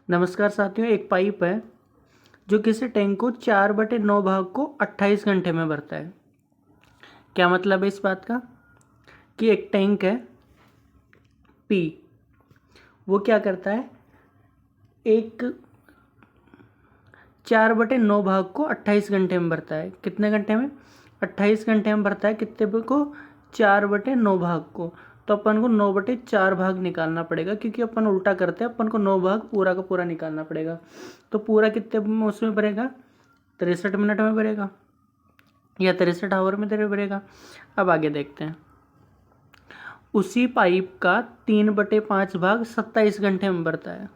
नमस्कार साथियों, एक पाइप है जो किसी टैंक को 4/9 भाग को 28 घंटे में भरता है। क्या मतलब है इस बात का कि एक टैंक है पी, वो क्या करता है, एक 4/9 भाग को 28 घंटे में भरता है। कितने घंटे में? 28 घंटे में भरता है। कितने को? 4/9 भाग को। तो अपन को 9/4 भाग निकालना पड़ेगा, क्योंकि अपन उल्टा करते हैं, अपन को 9 भाग पूरा का पूरा निकालना पड़ेगा। तो पूरा कितने में उसमें भरेगा? 63 मिनट में भरेगा या 63 आवर में भरेगा। अब आगे देखते हैं। उसी पाइप का 3/5 भाग 27 घंटे में भरता है।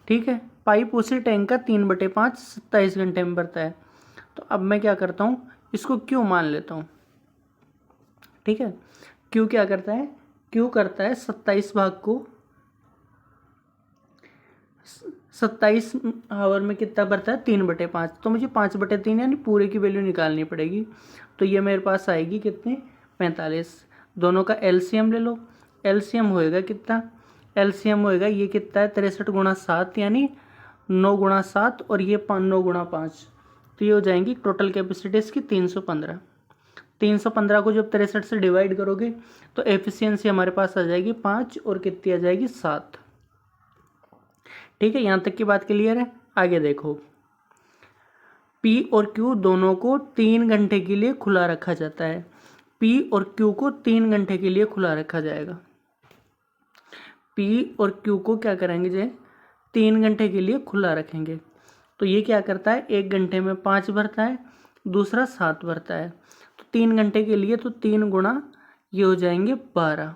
ठीक है, पाइप उसी टैंक का 3/5 27 घंटे में भरता है। तो अब मैं क्या करता हूँ, इसको क्यू मान लेता हूँ। ठीक है, क्यू क्या करता है? क्यू करता है 27 भाग को 27 आवर में कितना भरता है? 3/5। तो मुझे 5/3 यानी पूरे की वैल्यू निकालनी पड़ेगी। तो ये मेरे पास आएगी कितनी? 45। दोनों का एलसीएम ले लो। एलसीएम होएगा कितना? एलसीएम होएगा ये कितना है? 63 × 7 यानी 9 × 7 और ये 9 × 5। तो ये हो जाएंगी टोटल कैपेसिटी इसकी 315। 315 को जब 63 से डिवाइड करोगे तो एफिशिएंसी हमारे पास आ जाएगी 5 और कितनी आ जाएगी? 7। ठीक है, यहाँ तक की बात क्लियर है। आगे देखो, पी और क्यू दोनों को 3 घंटे के लिए खुला रखा जाता है। पी और क्यू को 3 घंटे के लिए खुला रखा जाएगा। पी और क्यू को क्या करेंगे जे? 3 घंटे के लिए खुला रखेंगे। तो ये क्या करता है? 1 घंटे में 5 भरता है, दूसरा 7 भरता है। तो 3 घंटे के लिए तो 3 गुणा ये हो जाएंगे 12।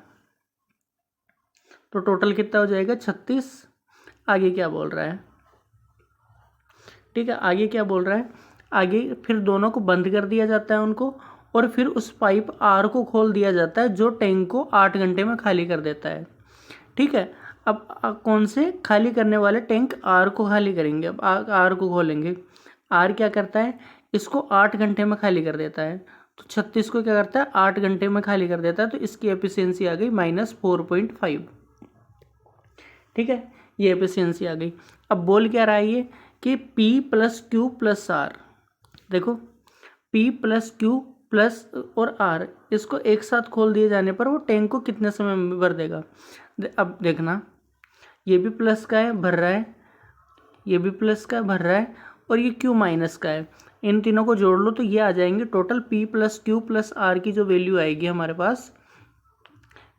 तो टोटल कितना हो जाएगा? 36। आगे क्या बोल रहा है? ठीक है, आगे क्या बोल रहा है? आगे फिर दोनों को बंद कर दिया जाता है उनको, और फिर उस पाइप आर को खोल दिया जाता है जो टैंक को 8 घंटे में खाली कर देता है। ठीक है, अब कौन से खाली करने वाले? टैंक आर को खाली करेंगे। अब आर को खोलेंगे। आर क्या करता है? इसको 8 घंटे में खाली कर देता है। तो 36 को क्या करता है? 8 घंटे में खाली कर देता है। तो इसकी एफिशिएंसी आ गई -4.5। ठीक है, ये एफिशिएंसी आ गई। अब बोल क्या रहा है ये कि P + Q + R। देखो, P + Q प्लस और R इसको एक साथ खोल दिए जाने पर वो टैंक को कितने समय में भर देगा? अब देखना, ये भी प्लस का है, भर रहा है, ये भी प्लस का भर रहा है, और ये Q माइनस का है। इन तीनों को जोड़ लो तो ये आ जाएंगे टोटल P + Q + R की जो वैल्यू आएगी हमारे पास,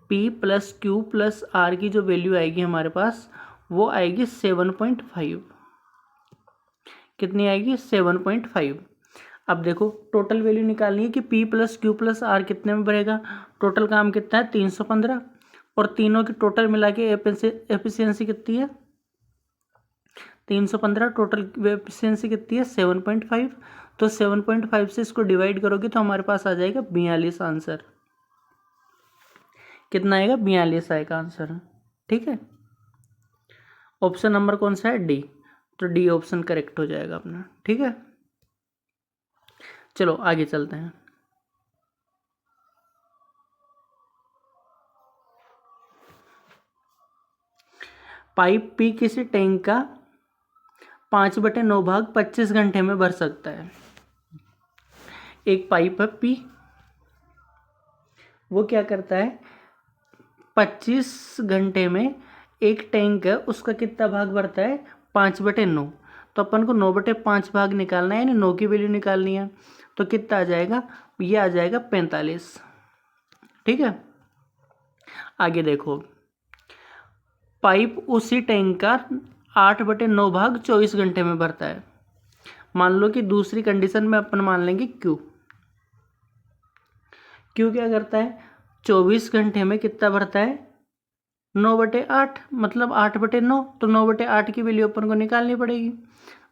P + Q + R की जो वैल्यू आएगी हमारे पास, वो आएगी 7.5। कितनी आएगी? 7.5। अब देखो, टोटल वैल्यू निकालनी है कि P + Q + R कितने में भरेगा। टोटल काम कितना है? 315। और तीनों की टोटल मिला के एफिशिएंसी कितनी है? 315। टोटल एफिशिएंसी कितनी है? 7.5। तो 7.5 से इसको डिवाइड करोगे तो हमारे पास आ जाएगा 42 आंसर। कितना आएगा? 42 आएगा आंसर। ठीक है, ऑप्शन नंबर कौन सा है? डी। तो डी ऑप्शन करेक्ट हो जाएगा अपना। ठीक है, चलो आगे चलते हैं। पाइप पी किसी टैंक का 5/9 भाग 25 घंटे में भर सकता है। एक पाइप है पी, वो क्या करता है? 25 घंटे में एक टैंक है, उसका कितना भाग भरता है? 5/9। तो अपन को 9/5 भाग निकालना है, यानी 9 की वैल्यू निकालनी है। तो कितना आ जाएगा? ये आ जाएगा 45। ठीक है, आगे देखो, पाइप उसी टैंक का 8/9 भाग 24 घंटे में भरता है। मान लो कि दूसरी कंडीशन में अपन मान लेंगे क्यू। क्यू क्या करता है? 24 घंटे में कितना भरता है? 9/8, मतलब 8/9। तो 9/8 की वैल्यू अपन को निकालनी पड़ेगी।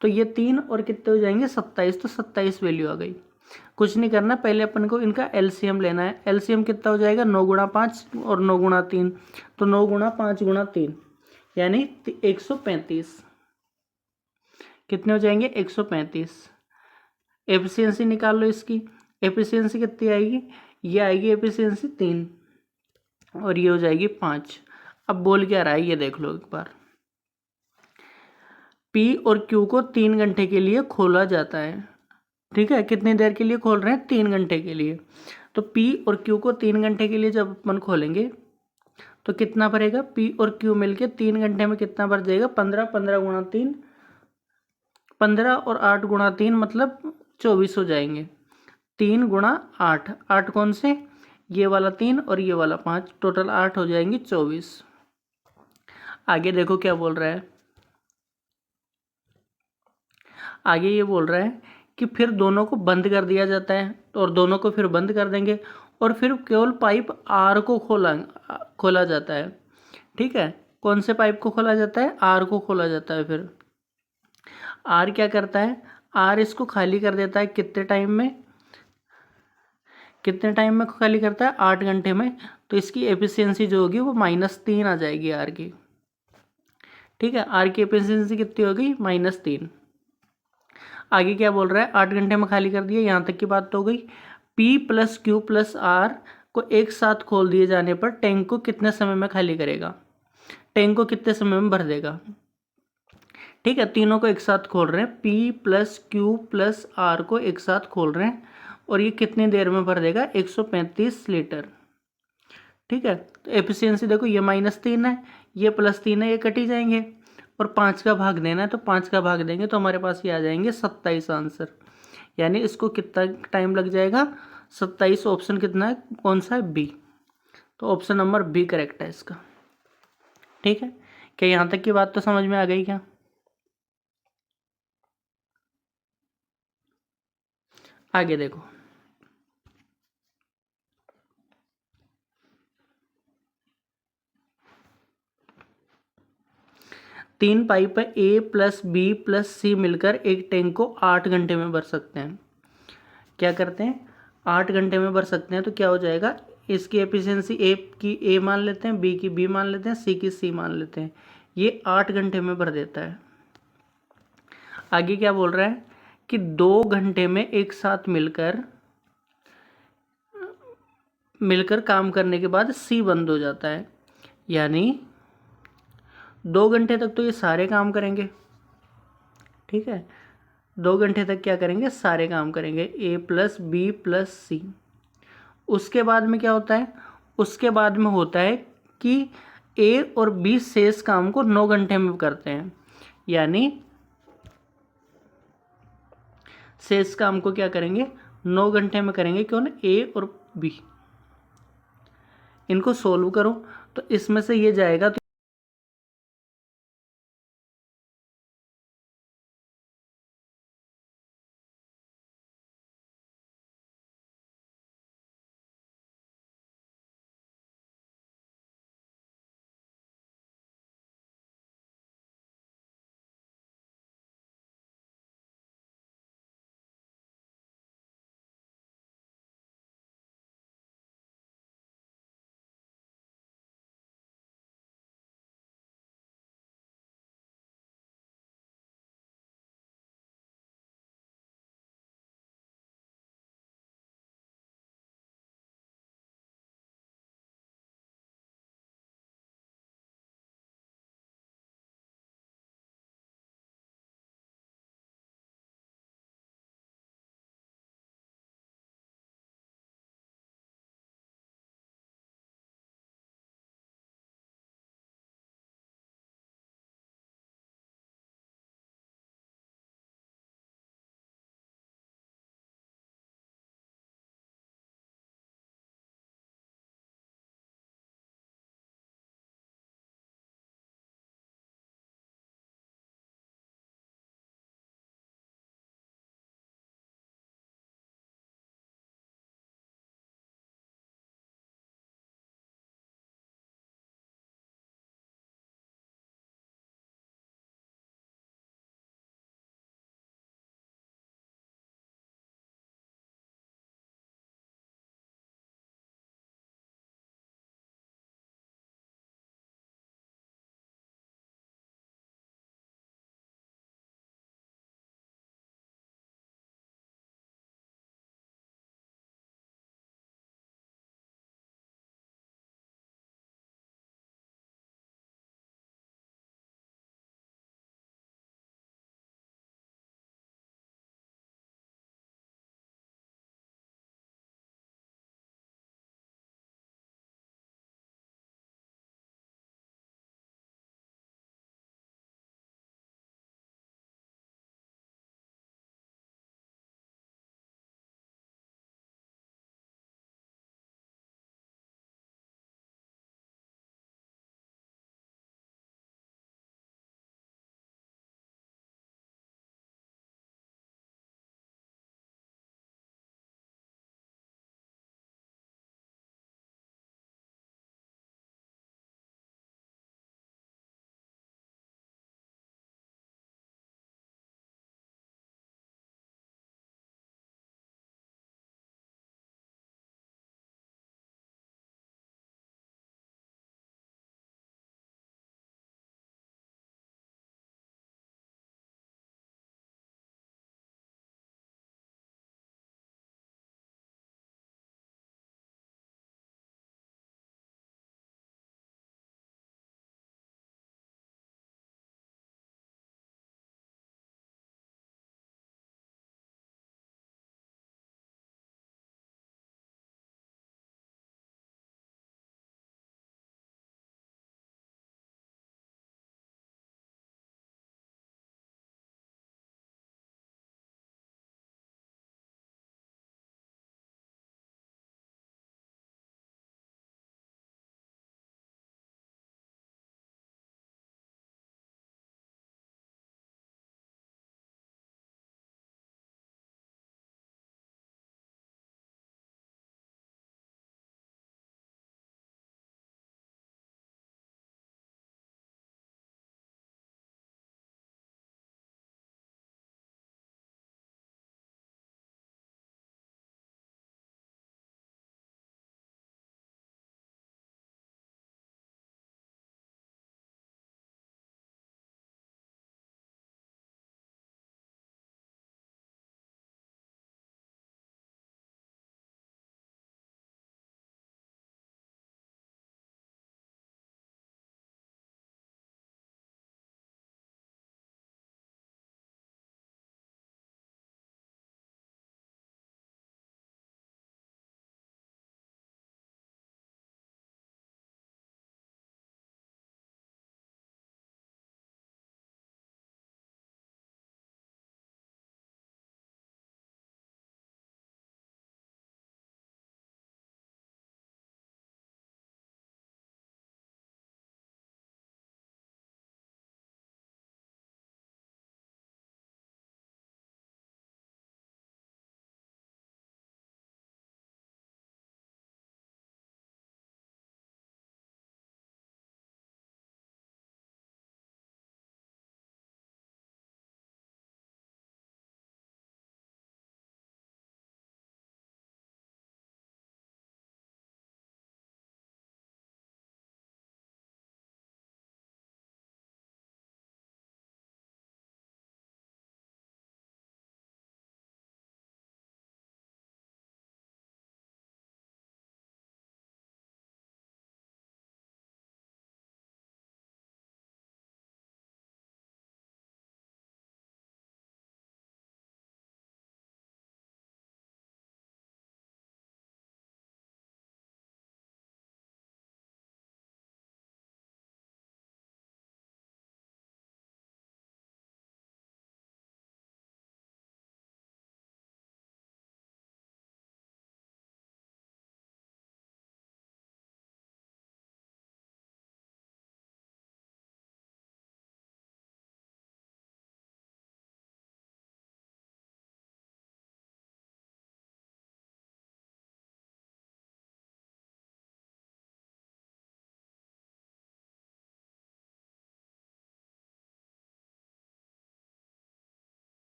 तो ये 3 और कितने हो जाएंगे? 27। तो 27 वैल्यू आ गई। कुछ नहीं करना, पहले अपन को इनका एलसीएम लेना है। एलसीएम कितना हो जाएगा? 9 × 5 और 9 × 3। तो 9 × 5 × 3 यानी 135। कितने हो जाएंगे? 135। एफिशिएंसी निकाल लो इसकी। एफिशिएंसी कितनी आएगी? ये आएगी एफिशिएंसी 3 और ये हो जाएगी 5। अब बोल क्या रहा है ये देख लो एक बार। पी और क्यू को 3 घंटे के लिए खोला जाता है। ठीक है, कितनी देर के लिए खोल रहे हैं? 3 घंटे के लिए। तो पी और क्यू को 3 घंटे के लिए जब अपन खोलेंगे तो कितना भरेगा? पी और क्यू मिलके 3 घंटे में कितना भर जाएगा? 15, 15 गुणा 3, 15 और 8 गुणा 3 मतलब 24 हो जाएंगे। 3 गुणा 8, 8 कौन से? ये वाला 3 और ये वाला 5, टोटल 8 हो जाएंगे 24। आगे देखो क्या बोल रहा है। आगे ये बोल रहा है कि फिर दोनों को बंद कर दिया जाता है, और दोनों को फिर बंद कर देंगे और फिर केवल पाइप आर को खोला जाता है। ठीक है, कौन से पाइप को खोला जाता है? आर को खोला जाता है। फिर आर क्या करता है? आर इसको खाली कर देता है कितने टाइम में? कितने टाइम में खाली करता है? 8 घंटे में। तो इसकी एफिशिएंसी जो होगी वो -3 आ जाएगी आर की। ठीक है, आर की एफिशिएंसी कितनी होगी? -3। आगे क्या बोल रहा है? 8 घंटे में खाली कर दिया, यहाँ तक की बात तो हो गई। P plus Q plus R को एक साथ खोल दिए जाने पर टैंक को कितने समय में खाली करेगा? टैंक को कितने समय में भर देगा? ठीक है, तीनों को एक साथ खोल रहे हैं, P plus Q plus R को एक साथ खोल रहे हैं, और ये कितनी देर में भर देगा? 135 लीटर। ठीक है, तो एफिशिएंसी देखो, ये -3 है, ये +3 है, ये कट ही जाएंगे, और 5 का भाग देना है तो 5 का भाग देंगे तो हमारे पास ये आ जाएंगे 27 आंसर। यानी इसको कितना टाइम लग जाएगा? 27। ऑप्शन कितना है? कौन सा है? बी। तो ऑप्शन नंबर बी करेक्ट है इसका। ठीक है, क्या यहाँ तक की बात तो समझ में आ गई क्या? आगे देखो, तीन पाइप है, ए प्लस बी प्लस सी मिलकर एक टैंक को 8 घंटे में भर सकते हैं। क्या करते हैं? 8 घंटे में भर सकते हैं। तो क्या हो जाएगा? इसकी एफिशिएंसी ए की ए मान लेते हैं, बी की बी मान लेते हैं, सी की सी मान लेते हैं। ये 8 घंटे में भर देता है। आगे क्या बोल रहा है कि 2 घंटे में एक साथ मिलकर काम करने के बाद सी बंद हो जाता है। यानी 2 घंटे तक तो ये सारे काम करेंगे। ठीक है, 2 घंटे तक क्या करेंगे? सारे काम करेंगे, ए प्लस बी प्लस सी। उसके बाद में क्या होता है? उसके बाद में होता है कि ए और बी शेष काम को 9 घंटे में करते हैं। यानी शेष काम को क्या करेंगे? 9 घंटे में करेंगे। क्यों? ए और बी। इनको सोल्व करो तो इसमें से ये जाएगा तो